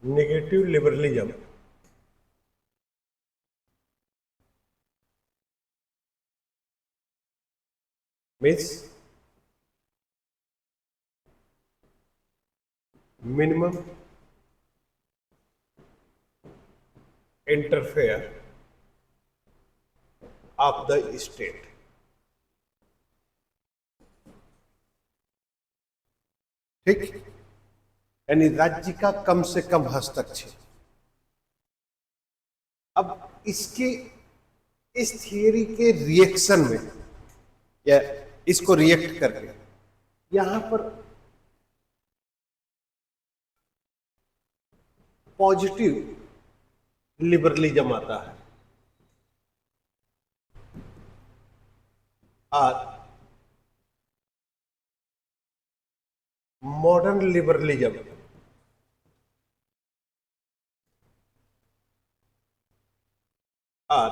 Negative liberalism means minimum interfere of the state। ठीक, यानी राज्य का कम से कम हस्तक्षेप। अब इसके इस थियरी के रिएक्शन में या इसको रिएक्ट करके यहां पर पॉजिटिव लिबरलिज्म आता है और मॉडर्न लिबरलिज्म और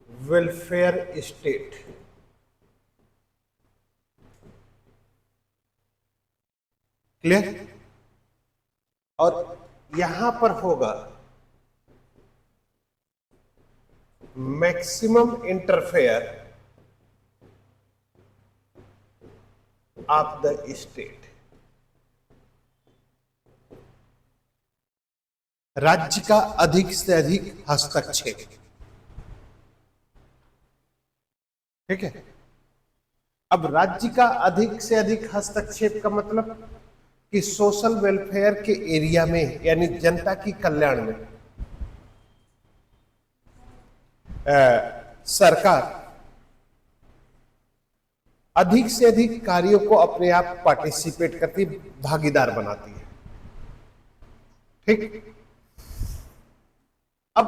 वेलफेयर स्टेट। क्लियर? और यहां पर होगा maximum interfere of the state. राज्य का अधिक से अधिक हस्तक्षेप। ठीक है, अब राज्य का अधिक से अधिक हस्तक्षेप का मतलब कि सोशल वेलफेयर के एरिया में यानी जनता की कल्याण में सरकार अधिक से अधिक कार्यों को अपने आप पार्टिसिपेट करती, भागीदार बनाती है। ठीक, अब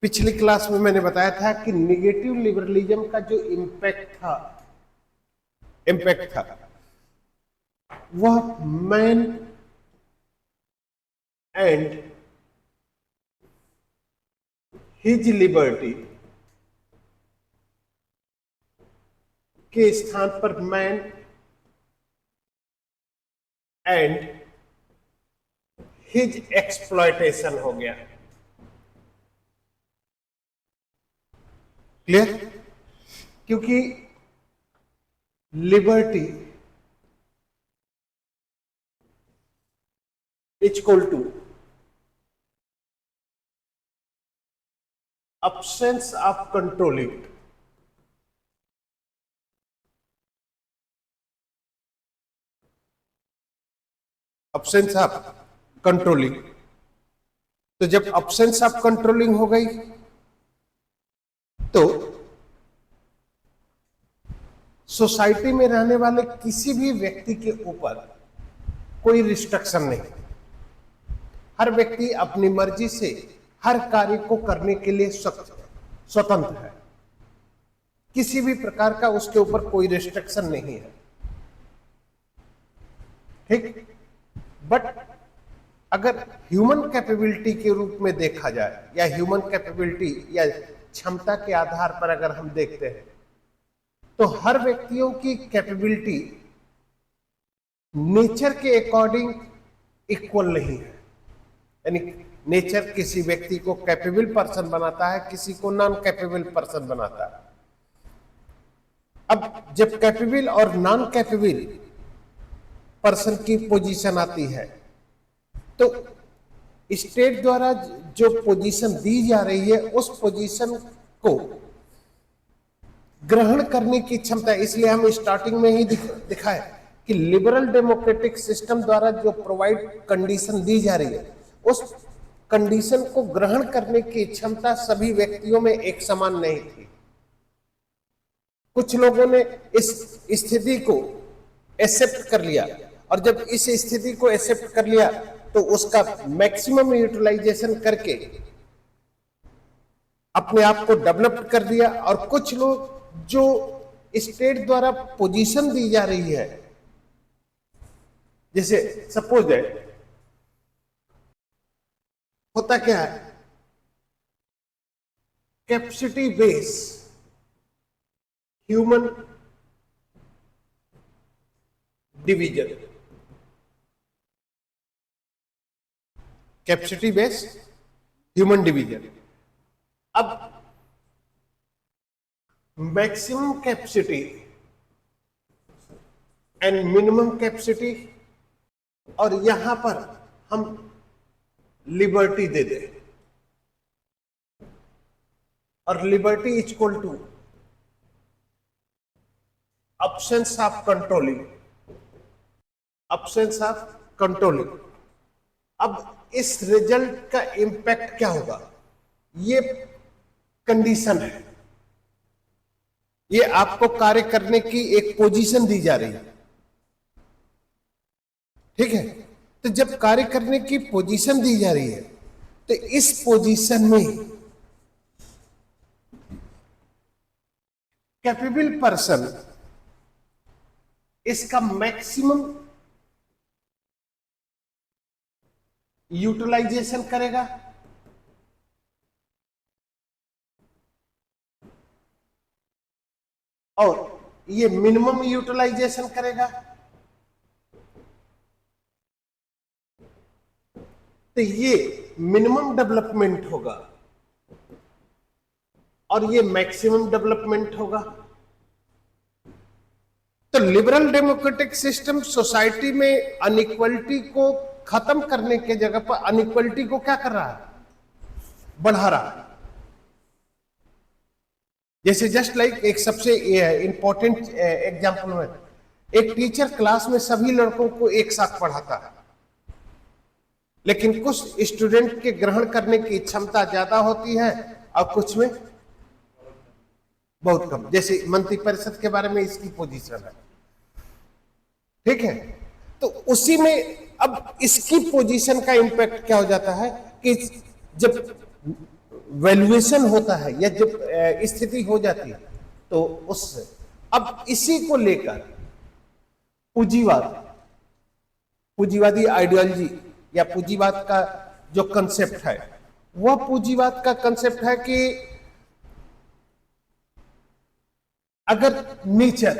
पिछली क्लास में मैंने बताया था कि निगेटिव लिबरलिज्म का जो इम्पैक्ट था वह मैन एंड हिज लिबर्टी के स्थान पर मैन एंड हिज एक्सप्लॉयटेशन हो गया। क्लियर? क्योंकि liberty equal to absence of controlling, absence of controlling। तो जब absence of controlling हो गई तो सोसाइटी में रहने वाले किसी भी व्यक्ति के ऊपर कोई रिस्ट्रिक्शन नहीं। हर व्यक्ति अपनी मर्जी से हर कार्य को करने के लिए स्वतंत्र है, किसी भी प्रकार का उसके ऊपर कोई रिस्ट्रिक्शन नहीं है। ठीक, बट अगर ह्यूमन कैपेबिलिटी के रूप में देखा जाए या ह्यूमन कैपेबिलिटी या क्षमता के आधार पर अगर हम देखते हैं तो हर व्यक्तियों की कैपेबिलिटी नेचर के अकॉर्डिंग इक्वल नहीं है। यानी नेचर किसी व्यक्ति को कैपेबल पर्सन बनाता है, किसी को नॉन कैपेबल पर्सन बनाता है। अब जब कैपेबल और नॉन कैपेबल पर्सन की पोजीशन आती है तो स्टेट द्वारा जो पोजीशन दी जा रही है उस पोजीशन को ग्रहण करने की क्षमता। इसलिए हम स्टार्टिंग में ही दिखाए कि लिबरल डेमोक्रेटिक सिस्टम द्वारा जो प्रोवाइड कंडीशन दी जा रही है उस कंडीशन को ग्रहण करने की क्षमता सभी व्यक्तियों में एक समान नहीं थी। कुछ लोगों ने इस स्थिति को एक्सेप्ट कर लिया और जब इस स्थिति को एक्सेप्ट कर लिया तो उसका मैक्सिमम यूटिलाइजेशन करके अपने आप को डेवलप कर दिया। और कुछ लोग जो स्टेट द्वारा पोजीशन दी जा रही है, जैसे सपोज है, होता क्या है, capacity base human division, capacity based human division. अब maximum capacity and minimum capacity, और यहां पर हम लिबर्टी दे दें, और liberty is equal to absence of controlling, absence of controlling। अब इस रिजल्ट का इंपैक्ट क्या होगा? ये कंडीशन है, ये आपको कार्य करने की एक पोजीशन दी जा रही है, ठीक है? तो जब कार्य करने की पोजीशन दी जा रही है, तो इस पोजीशन में कैपेबल पर्सन इसका मैक्सिमम यूटिलाइजेशन करेगा, और ये मिनिमम यूटिलाइजेशन करेगा। तो ये मिनिमम डेवलपमेंट होगा और ये मैक्सिमम डेवलपमेंट होगा। तो लिबरल डेमोक्रेटिक सिस्टम सोसाइटी में अनइक्वलिटी को खत्म करने के जगह पर अनइक्वलिटी को क्या कर रहा है? बढ़ा रहा है। जैसे जस्ट लाइक एक सबसे इंपॉर्टेंट एग्जांपल में, एक टीचर क्लास में सभी लड़कों को एक साथ पढ़ाता है, लेकिन कुछ स्टूडेंट के ग्रहण करने की क्षमता ज्यादा होती है और कुछ में बहुत कम। जैसे मंत्री परिषद के बारे में इसकी पोजीशन है, ठीक है? तो उसी में अब इसकी पोजीशन का इंपैक्ट क्या हो जाता है कि जब वैल्यूएशन होता है या जब स्थिति हो जाती है, तो उससे अब इसी को लेकर पूंजीवादी आइडियोलॉजी या पूंजीवाद का जो कंसेप्ट है, वह पूंजीवाद का कंसेप्ट है कि अगर नेचर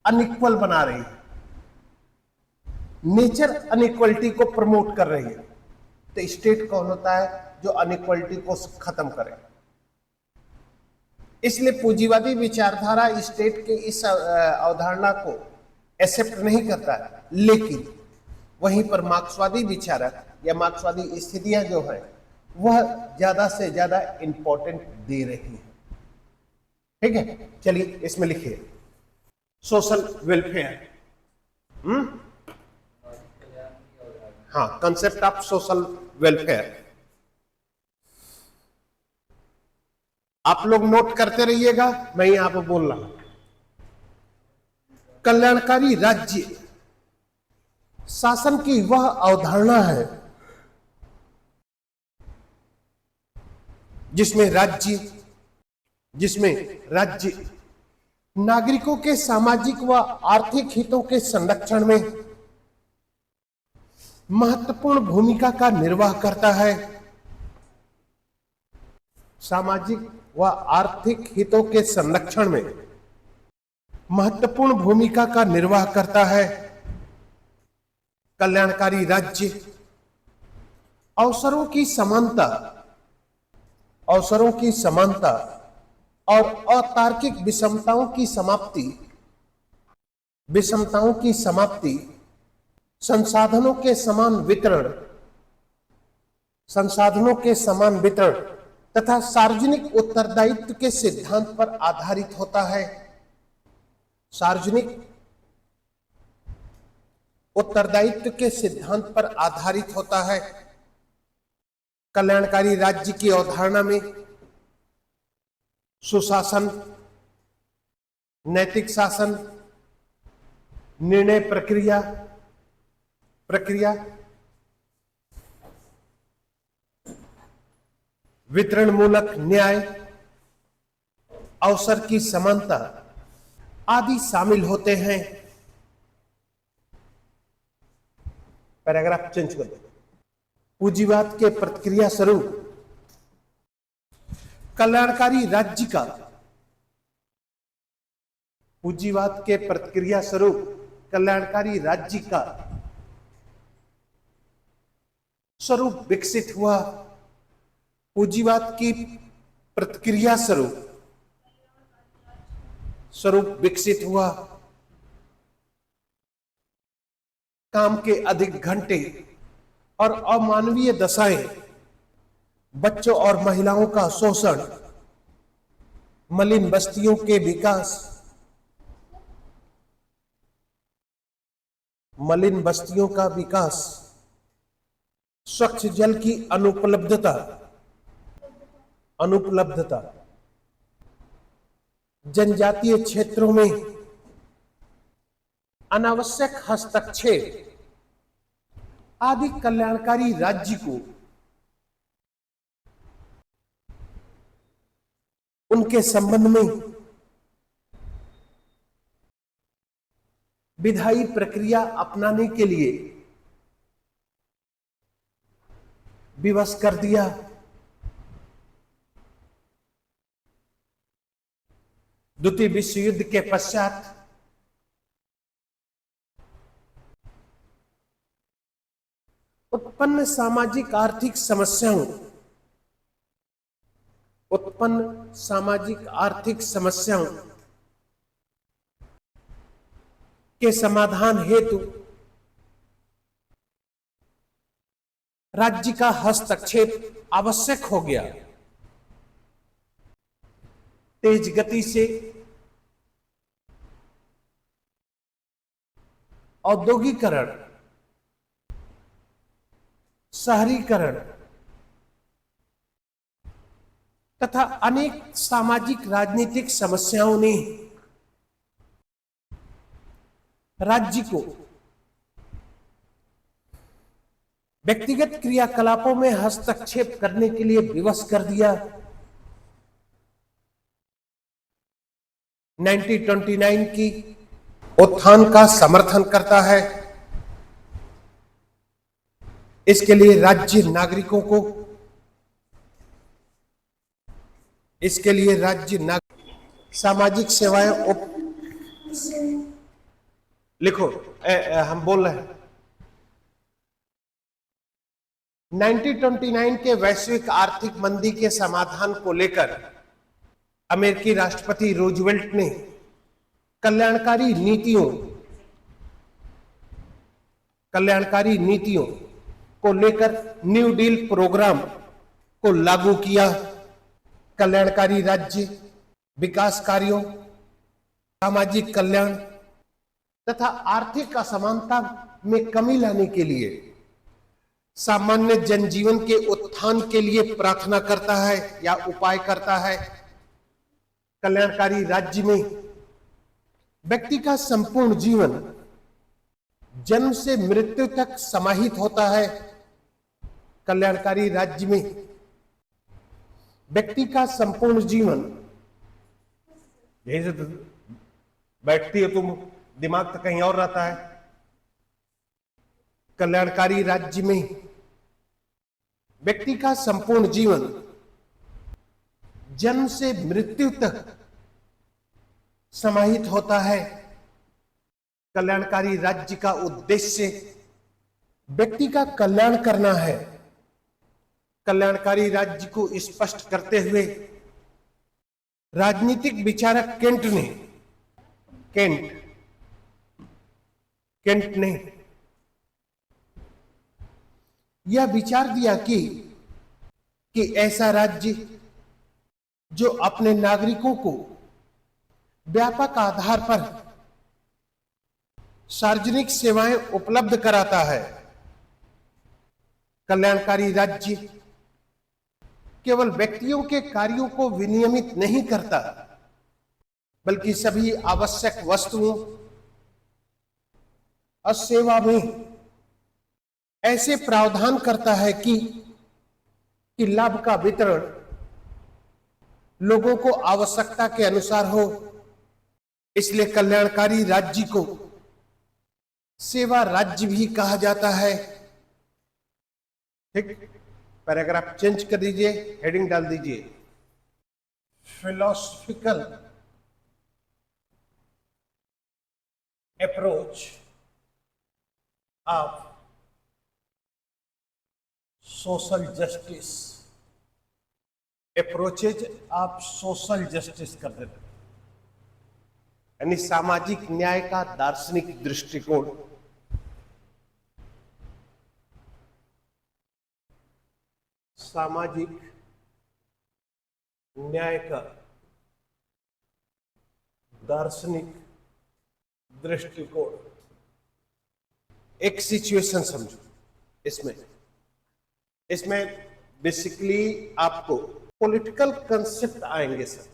अनइक्वल बना रही है, नेचर अनइक्वलिटी को प्रमोट कर रही है, तो स्टेट कौन होता है जो अनइक्वलिटी को खत्म करे? इसलिए पूंजीवादी विचारधारा स्टेट के इस अवधारणा को एक्सेप्ट नहीं करता है, लेकिन वहीं पर मार्क्सवादी विचारक या मार्क्सवादी स्थितियां जो है वह ज्यादा से ज्यादा इंपॉर्टेंट दे रही है, ठीक है? चलिए इसमें लिखिए सोशल वेलफेयर। हाँ, कंसेप्ट ऑफ सोशल वेलफेयर आप लोग नोट करते रहिएगा, मैं यहां पर बोल रहा हूं। कल्याणकारी राज्य शासन की वह अवधारणा है जिसमें राज्य नागरिकों के सामाजिक व आर्थिक हितों के संरक्षण में महत्वपूर्ण भूमिका का निर्वाह करता है। सामाजिक व आर्थिक हितों के संरक्षण में महत्वपूर्ण भूमिका का निर्वाह करता है। कल्याणकारी राज्य अवसरों की समानता और अतार्किक विषमताओं की समाप्ति, संसाधनों के समान वितरण तथा सार्वजनिक उत्तरदायित्व के सिद्धांत पर आधारित होता है। सार्वजनिक उत्तरदायित्व के सिद्धांत पर आधारित होता है। कल्याणकारी राज्य की अवधारणा में सुशासन, नैतिक शासन, निर्णय प्रक्रिया, वितरण मूलक न्याय, अवसर की समानता आदि शामिल होते हैं। पैराग्राफ चेंज कर दो। पूंजीवाद के प्रतिक्रिया स्वरूप कल्याणकारी राज्य का, पूंजीवाद के प्रतिक्रिया स्वरूप कल्याणकारी राज्य का स्वरूप विकसित हुआ। पूंजीवाद की प्रतिक्रिया स्वरूप विकसित हुआ। काम के अधिक घंटे और अमानवीय दशाएं, बच्चों और महिलाओं का शोषण, मलिन बस्तियों के विकास, मलिन बस्तियों का विकास, स्वच्छ जल की अनुपलब्धता, जनजातीय क्षेत्रों में अनावश्यक हस्तक्षेप आदि कल्याणकारी राज्य को उनके संबंध में विधायी प्रक्रिया अपनाने के लिए विवश कर दिया। द्वितीय विश्व युद्ध के पश्चात उत्पन्न सामाजिक आर्थिक समस्याओं के समाधान हेतु राज्य का हस्तक्षेप आवश्यक हो गया। तेज गति से औद्योगिकरण, शहरीकरण तथा अनेक सामाजिक राजनीतिक समस्याओं ने राज्य को व्यक्तिगत क्रियाकलापों में हस्तक्षेप करने के लिए विवश कर दिया। 1929 की उत्थान का समर्थन करता है। इसके लिए राज्य सामाजिक सेवाएं लिखो, हम बोल रहे हैं 1929 के वैश्विक आर्थिक मंदी के समाधान को लेकर अमेरिकी राष्ट्रपति रूजवेल्ट ने कल्याणकारी नीतियों को लेकर न्यू डील प्रोग्राम को लागू किया। कल्याणकारी राज्य विकास कार्यों, सामाजिक कल्याण तथा आर्थिक असमानता में कमी लाने के लिए सामान्य जनजीवन के उत्थान के लिए प्रार्थना करता है या उपाय करता है। कल्याणकारी राज्य में व्यक्ति का संपूर्ण जीवन जन्म से मृत्यु तक समाहित होता है। कल्याणकारी राज्य में व्यक्ति का संपूर्ण जीवन, जैसे बैठती हो तुम, दिमाग तो कहीं और रहता है। कल्याणकारी राज्य में व्यक्ति का संपूर्ण जीवन जन्म से मृत्यु तक समाहित होता है। कल्याणकारी राज्य का उद्देश्य व्यक्ति का कल्याण करना है। कल्याणकारी राज्य को स्पष्ट करते हुए राजनीतिक विचारक केंट ने यह विचार दिया कि ऐसा राज्य जो अपने नागरिकों को व्यापक आधार पर सार्वजनिक सेवाएं उपलब्ध कराता है। कल्याणकारी राज्य केवल व्यक्तियों के कार्यों को विनियमित नहीं करता, बल्कि सभी आवश्यक वस्तुओं और सेवा में ऐसे प्रावधान करता है कि लाभ का वितरण लोगों को आवश्यकता के अनुसार हो। इसलिए कल्याणकारी राज्य को सेवा राज्य भी कहा जाता है। ठीक, पैराग्राफ चेंज कर दीजिए, हेडिंग डाल दीजिए philosophical approach of social justice, approaches of social justice कर देते, यानी सामाजिक न्याय का दार्शनिक दृष्टिकोण। सामाजिक न्याय का दार्शनिक दृष्टिकोण। एक सिचुएशन समझो, इसमें बेसिकली आपको पॉलिटिकल कंसेप्ट आएंगे सर,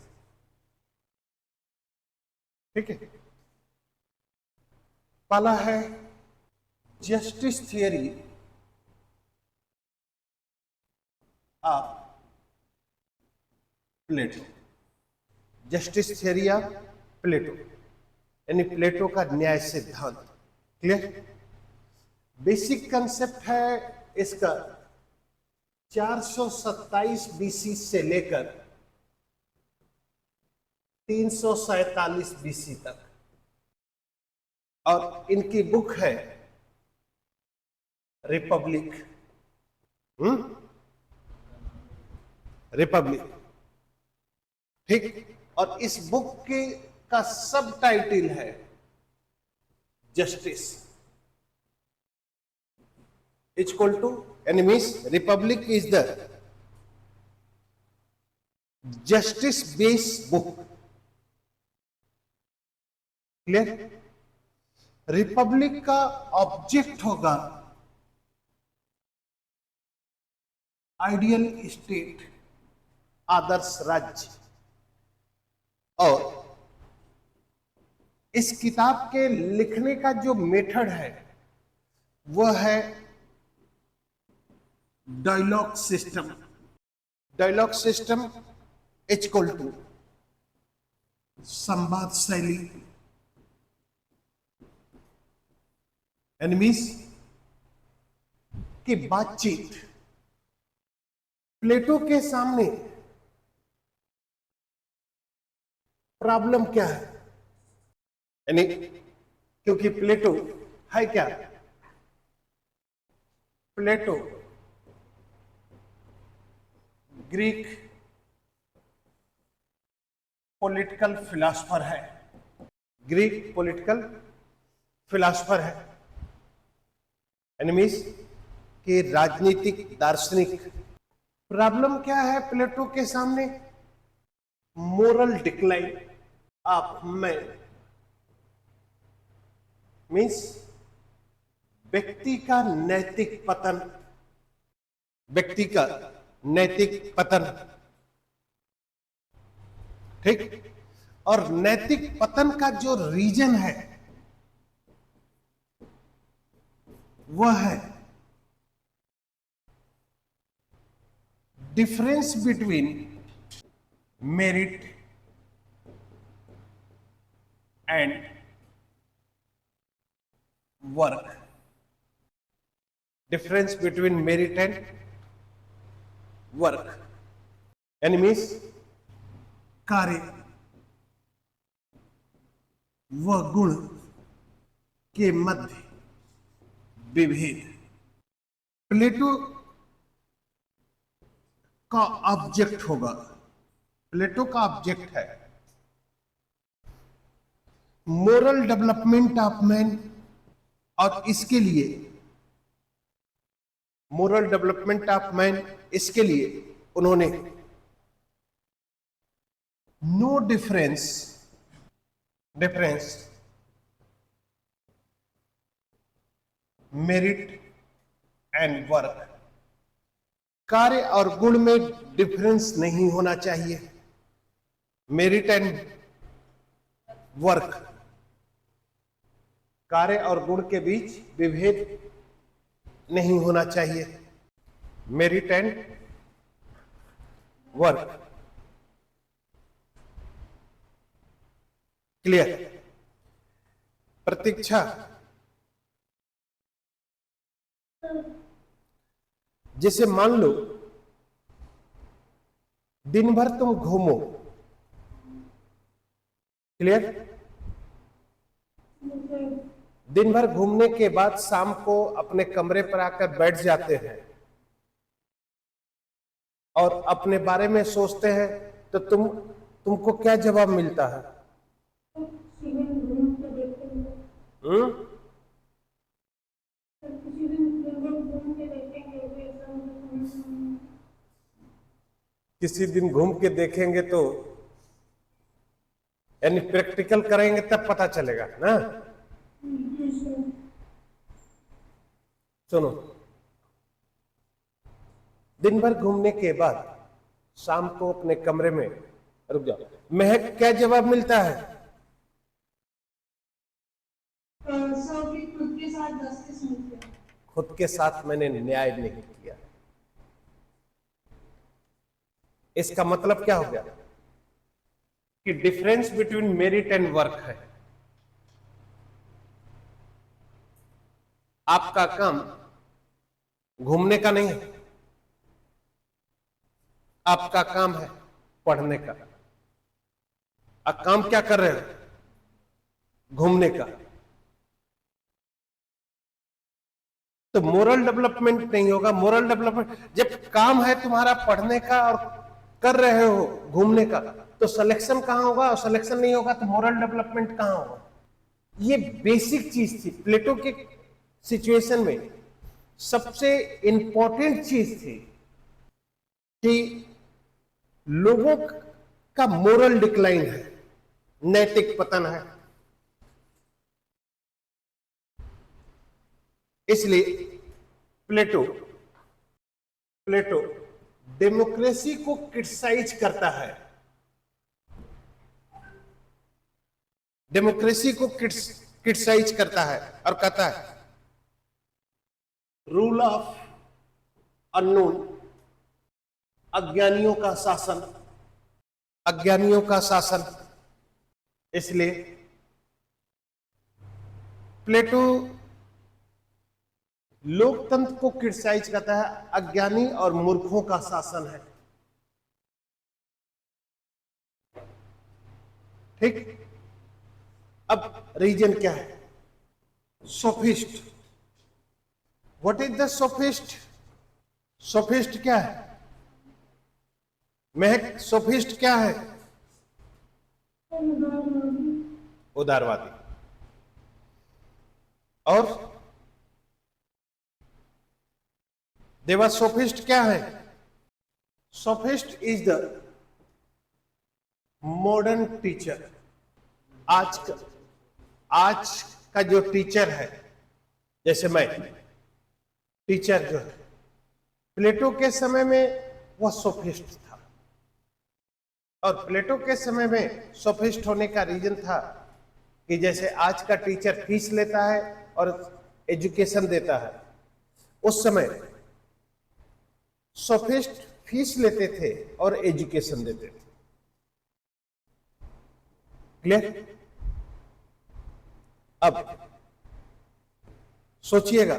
ठीक है। पहला है justice theory of Plato. Justice theory of Plato यानी प्लेटो का न्याय सिद्धांत। क्लियर? बेसिक कंसेप्ट है इसका 427 बीसी से लेकर 347 बीसी तक, और इनकी बुक है रिपब्लिक। रिपब्लिक, ठीक। और इस बुक के का सब टाइटल है जस्टिस इक्वल टू, यानी means Republic is the justice based book. Clear? Republic का ऑब्जेक्ट होगा आइडियल स्टेट, आदर्श राज्य। और इस किताब के लिखने का जो मेथड है वह है dialogue system. Dialogue system equal to संवाद शैली, एनिमीज की बातचीत। प्लेटो के सामने प्रॉब्लम क्या है, यानी क्योंकि प्लेटो है क्या, प्लेटो ग्रीक पॉलिटिकल फिलॉसफर है। ग्रीक पॉलिटिकल फिलॉसफर है, एनिमीज के राजनीतिक दार्शनिक। प्रॉब्लम क्या है प्लेटो के सामने? Moral decline of man, means व्यक्ति का नैतिक पतन। व्यक्ति का नैतिक पतन, ठीक। और नैतिक पतन का जो रीजन है वह है difference between merit and work. Difference between merit and work, यानी मीन्स कार्य व गुण के मध्य विभेद। प्लेटो का ऑब्जेक्ट होगा, प्लेटो का ऑब्जेक्ट है मोरल डेवलपमेंट ऑफ मैन। और इसके लिए मोरल डेवलपमेंट ऑफ मैन, इसके लिए उन्होंने no difference merit and work, कार्य और गुण में डिफरेंस नहीं होना चाहिए। मेरिट एंड वर्क, कार्य और गुण के बीच विभेद नहीं होना चाहिए। Merit and work. क्लियर? प्रतीक्षा, जैसे मान लो दिन भर तुम घूमो, क्लियर, दिन भर घूमने के बाद शाम को अपने कमरे पर आकर बैठ जाते हैं और अपने बारे में सोचते हैं, तो तुमको क्या जवाब मिलता है? किसी दिन घूम के देखेंगे तो, यानी प्रैक्टिकल करेंगे तब पता चलेगा ना। सुनो, दिन भर घूमने के बाद शाम को अपने कमरे में, रुक जाओ, महक क्या जवाब मिलता है? खुद के साथ 10 किस मिलते हैं। खुद के साथ मैंने न्याय नहीं किया। इसका मतलब क्या हो गया कि difference between merit and work है। आपका काम घूमने का नहीं है, आपका काम है पढ़ने का। आप काम क्या कर रहे हो? घूमने का। तो मोरल डेवलपमेंट नहीं होगा। मोरल डेवलपमेंट जब काम है तुम्हारा पढ़ने का और कर रहे हो घूमने का, तो सिलेक्शन कहां होगा? और सिलेक्शन नहीं होगा तो मोरल डेवलपमेंट कहां होगा? ये बेसिक चीज थी प्लेटो के सिचुएशन में। सबसे इंपॉर्टेंट चीज थी कि लोगों का मोरल डिक्लाइन है, नैतिक पतन है। इसलिए प्लेटो डेमोक्रेसी को क्रिटिसाइज करता है। डेमोक्रेसी को क्रिटिसाइज करता है और कहता है रूल ऑफ अननोन, अज्ञानियों का शासन, अज्ञानियों का शासन। इसलिए प्लेटो लोकतंत्र को क्रिटिसाइज करता है, अज्ञानी और मूर्खों का शासन है। ठीक। अब रीजन क्या है? Sophist. What is the sophist? Sophist क्या है? महक, सोफिस्ट क्या है? उदारवादी। और देवा सोफिस्ट क्या है? Sophist is the modern teacher. आज का जो टीचर है, जैसे मैं टीचर जो है, प्लेटो के समय में वह सोफिस्ट था। और प्लेटो के समय में सोफिस्ट होने का रीजन था कि जैसे आज का टीचर फीस लेता है और एजुकेशन देता है, उस समय सोफिस्ट फीस लेते थे और एजुकेशन देते थे। क्लियर? अब सोचिएगा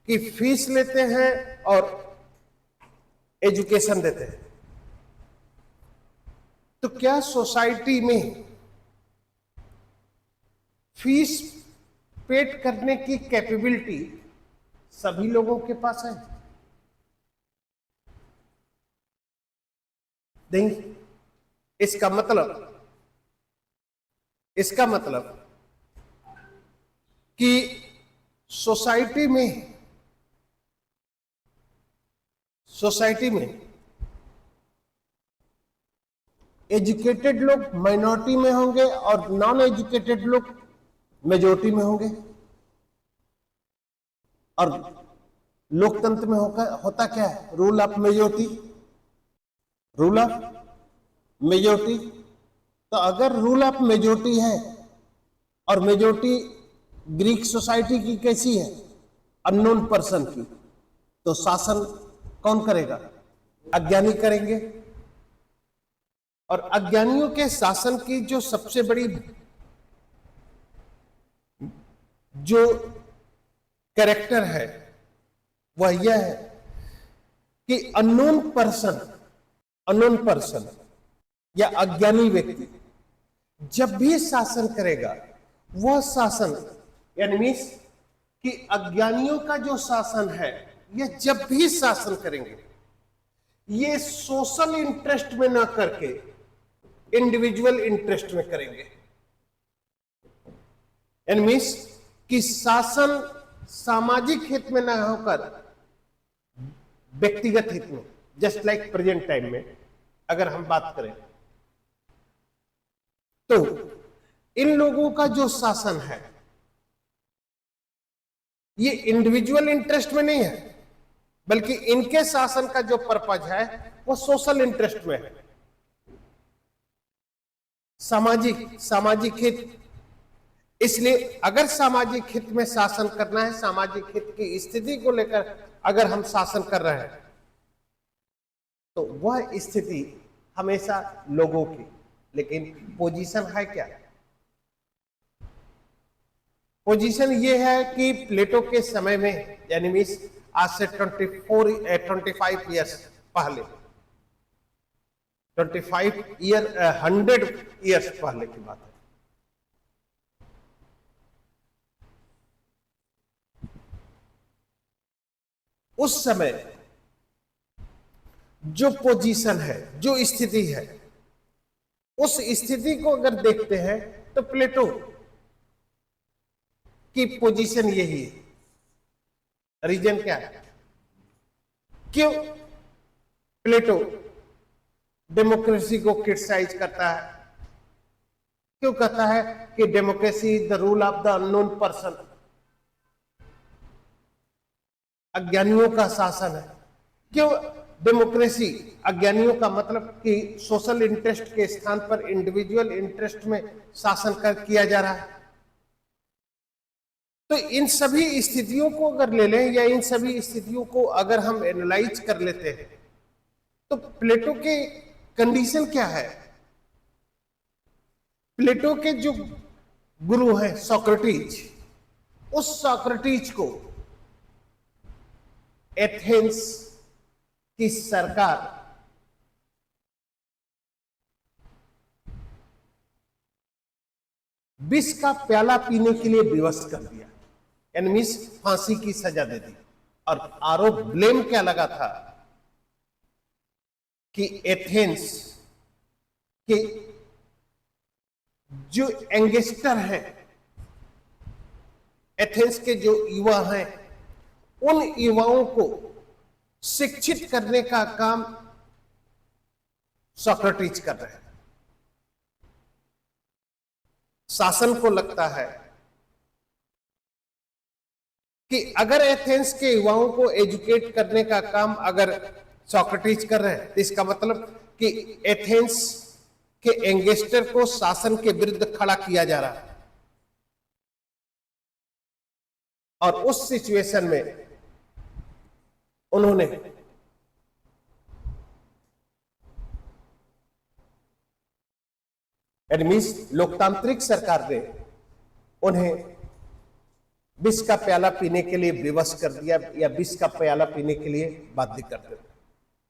कि फीस लेते हैं और एजुकेशन देते हैं, तो क्या सोसाइटी में फीस पेड करने की कैपेबिलिटी सभी लोगों के पास है? नहीं। इसका मतलब कि सोसाइटी में एजुकेटेड लोग माइनॉरिटी में होंगे और नॉन एजुकेटेड लोग मेजॉरिटी में होंगे। और लोकतंत्र में होता क्या है? Rule of majority. Rule of majority. तो अगर रूल ऑफ मेजॉरिटी है और मेजॉरिटी ग्रीक सोसाइटी की कैसी है? अननोन पर्सन की, तो शासन कौन करेगा? अज्ञानी करेंगे। और अज्ञानियों के शासन की जो सबसे बड़ी जो कैरेक्टर है वह यह है कि अननोन पर्सन या अज्ञानी व्यक्ति जब भी शासन करेगा वह शासन यानी मीन्स कि अज्ञानियों का जो शासन है, यह जब भी शासन करेंगे, ये सोशल इंटरेस्ट में ना करके इंडिविजुअल इंटरेस्ट में करेंगे। यानी मीन्स कि शासन सामाजिक हित में ना होकर व्यक्तिगत हित में। जस्ट लाइक प्रेजेंट टाइम में अगर हम बात करें तो इन लोगों का जो शासन है, ये इंडिविजुअल इंटरेस्ट में नहीं है, बल्कि इनके शासन का जो पर्पज है वो सोशल इंटरेस्ट में है, सामाजिक हित। इसलिए अगर सामाजिक हित में शासन करना है, सामाजिक हित की स्थिति को लेकर अगर हम शासन कर रहे हैं, तो वह स्थिति हमेशा लोगों की। लेकिन पोजीशन है क्या? पोजीशन ये है कि प्लेटो के समय में, यानी मीन्स आज से 25 ईयर्स पहले, 100 ईयर्स पहले की बात है। उस समय जो पोजीशन है, जो स्थिति है, उस स्थिति को अगर देखते हैं तो प्लेटो की पोजीशन यही है। रीजन क्या है? क्यों प्लेटो डेमोक्रेसी को क्रिटिसाइज करता है? क्यों कहता है कि democracy is the rule of the unknown person, अज्ञानियों का शासन है? क्यों डेमोक्रेसी अज्ञानियों का मतलब कि सोशल इंटरेस्ट के स्थान पर इंडिविजुअल इंटरेस्ट में शासन किया जा रहा है? तो इन सभी स्थितियों को अगर ले लें, या इन सभी स्थितियों को अगर हम एनालाइज कर लेते हैं, तो प्लेटो के कंडीशन क्या है? प्लेटो के जो गुरु हैं सोक्रेटिस, उस सोक्रेटिस को एथेंस की सरकार विष का प्याला पीने के लिए विवश कर दिया, यानी मीन्स फांसी की सजा दे दी। और आरोप ब्लेम क्या लगा था कि एथेंस के जो यंगस्टर हैं, एथेंस के जो युवा हैं, उन युवाओं को शिक्षित करने का काम सोक्रेटिस कर रहे हैं। शासन को लगता है कि अगर एथेंस के युवाओं को एजुकेट करने का काम अगर सोक्रेटिस कर रहे हैं, तो इसका मतलब कि एथेंस के यंगस्टर को शासन के विरुद्ध खड़ा किया जा रहा है। और उस सिचुएशन में उन्होंने मीन्स लोकतांत्रिक सरकार ने उन्हें विष का प्याला पीने के लिए विवश कर दिया, या विष का प्याला पीने के लिए बाध्य कर दिया।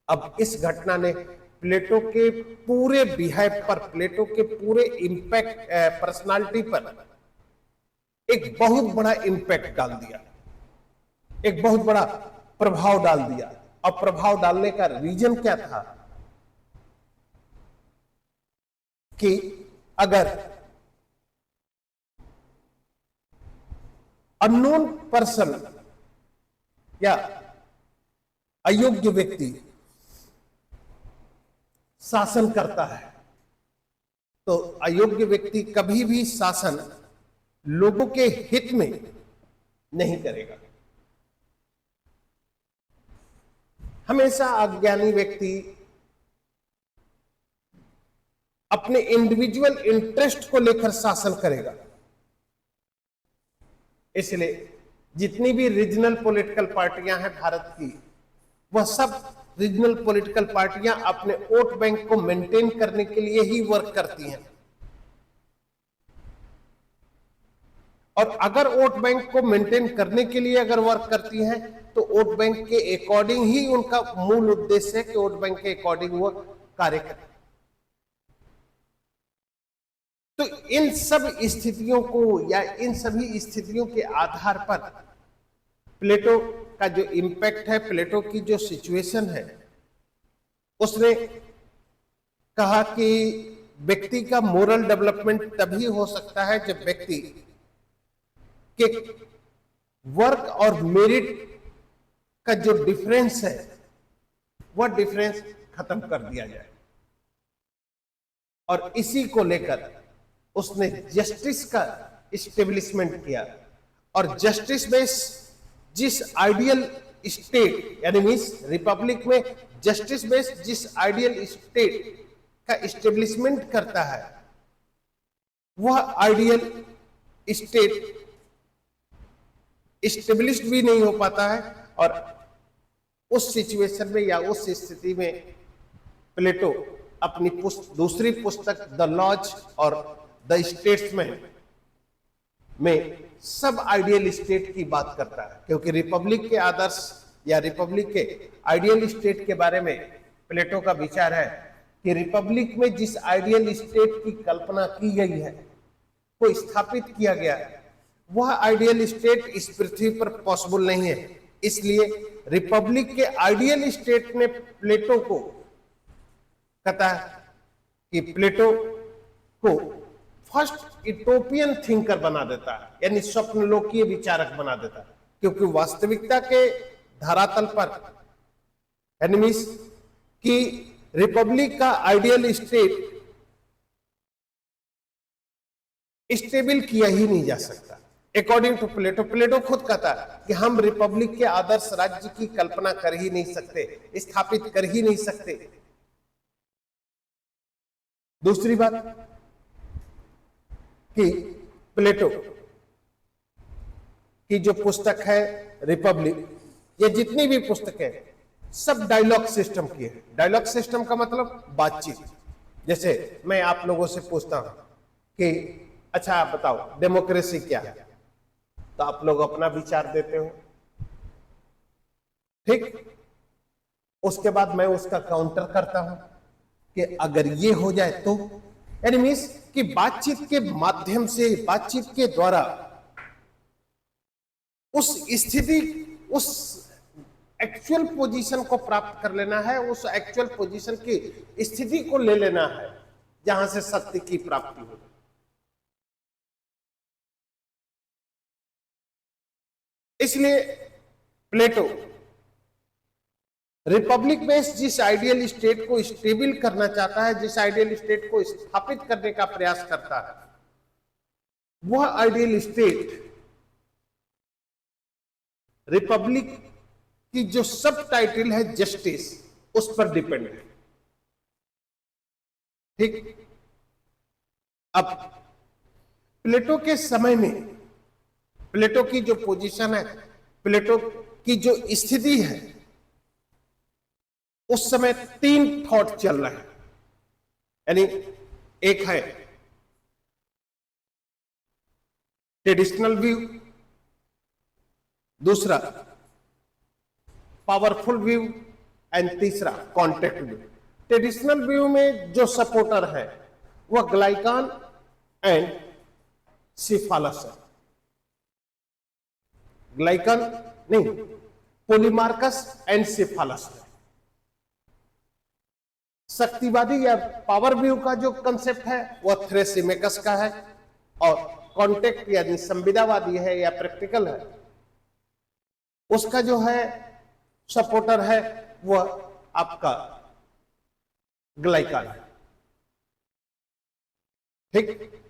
अब इस घटना ने प्लेटो के पूरे बिहेव पर, प्लेटो के पूरे इंपैक्ट पर्सनालिटी पर एक बहुत बड़ा इंपैक्ट डाल दिया, एक बहुत बड़ा प्रभाव डाल दिया। और प्रभाव डालने का रीजन क्या था कि अगर अननोन पर्सन या अयोग्य व्यक्ति शासन करता है, तो अयोग्य व्यक्ति कभी भी शासन लोगों के हित में नहीं करेगा। हमेशा अज्ञानी व्यक्ति अपने इंडिविजुअल इंटरेस्ट को लेकर शासन करेगा। इसलिए जितनी भी रीजनल पॉलिटिकल पार्टियां हैं भारत की, वह सब रीजनल पॉलिटिकल पार्टियां अपने वोट बैंक को मेंटेन करने के लिए ही वर्क करती हैं। और अगर वोट बैंक को मेंटेन करने के लिए अगर वर्क करती हैं, तो वोट बैंक के अकॉर्डिंग ही उनका मूल उद्देश्य है कि वोट बैंक के अकॉर्डिंग वो कार्य करें। तो इन सब स्थितियों को या इन सभी स्थितियों के आधार पर प्लेटो का जो इम्पैक्ट है, प्लेटो की जो सिचुएशन है, उसने कहा कि व्यक्ति का मोरल डेवलपमेंट तभी हो सकता है जब व्यक्ति के वर्क और मेरिट का जो डिफरेंस है वह डिफरेंस खत्म कर दिया जाए। और इसी को लेकर उसने जस्टिस का इस्टेब्लिशमेंट किया। और जस्टिस में जिस आइडियल स्टेट यानी मीन्स रिपब्लिक में जस्टिस बेस्ड जिस आइडियल स्टेट का इस्टेब्लिशमेंट करता है, वह आइडियल स्टेट इस्टेब्लिश्ड भी नहीं हो पाता है। और उस सिचुएशन में या उस स्थिति में प्लेटो अपनी दूसरी पुस्तक द लॉज और द स्टेट्समैन में सब आइडियल स्टेट की बात करता है, क्योंकि रिपब्लिक के आदर्श या रिपब्लिक के आइडियल स्टेट के बारे में प्लेटो का विचार है कि रिपब्लिक में जिस आइडियल स्टेट की कल्पना की गई है, को स्थापित किया गया है, वह आइडियल स्टेट इस पृथ्वी पर पॉसिबल नहीं है। इसलिए रिपब्लिक के आइडियल स्टेट ने प्लेटो को कहता है कि प्लेटो को फर्स्ट यूटोपियन थिंकर बना देता है, यानी स्वप्नलोकीय विचारक बना देता है, क्योंकि वास्तविकता के धरातल पर एनिमीज की रिपब्लिक का आइडियल स्टेट स्टेबल किया ही नहीं जा सकता। अकॉर्डिंग टू प्लेटो, प्लेटो खुद कहता है कि हम रिपब्लिक के आदर्श राज्य की कल्पना कर ही नहीं सकते, स्थापित कर ही नहीं सकते। दूसरी बात कि प्लेटो की जो पुस्तक है रिपब्लिक, ये जितनी भी पुस्तक है सब डायलॉग सिस्टम की है। डायलॉग सिस्टम का मतलब बातचीत। जैसे मैं आप लोगों से पूछता हूं कि अच्छा आप बताओ डेमोक्रेसी क्या है, तो आप लोग अपना विचार देते हो, ठीक। उसके बाद मैं उसका काउंटर करता हूं कि अगर ये हो जाए तो, यानी मीन्स कि बातचीत के माध्यम से, बातचीत के द्वारा उस स्थिति, उस एक्चुअल पोजीशन को प्राप्त कर लेना है, उस एक्चुअल पोजीशन की स्थिति को ले लेना है जहां से सत्य की प्राप्ति हो। इसलिए प्लेटो रिपब्लिक बेस्ड जिस आइडियल स्टेट को स्टेबल करना चाहता है, जिस आइडियल स्टेट को स्थापित करने का प्रयास करता है, वह आइडियल स्टेट रिपब्लिक की जो सब टाइटल है जस्टिस, उस पर डिपेंड है, ठीक। अब प्लेटो के समय में प्लेटो की जो पोजीशन है, प्लेटो की जो स्थिति है, उस समय तीन थॉट चल रहे हैं। यानी एक है ट्रेडिशनल व्यू, दूसरा पावरफुल व्यू एंड तीसरा कॉन्टेक्ट व्यू। ट्रेडिशनल व्यू में जो सपोर्टर है वह ग्लाइकान एंड सिफालस है। ग्लाइकान नहीं, पोलीमार्कस एंड सिफालस है। शक्तिवादी या पावर व्यू का जो कंसेप्ट है वह थ्रेसिमेकस का है, और कॉन्टेक्ट यानी संविदावादी है या प्रैक्टिकल है, उसका जो है सपोर्टर है वह आपका ग्लाइकान है, ठीक।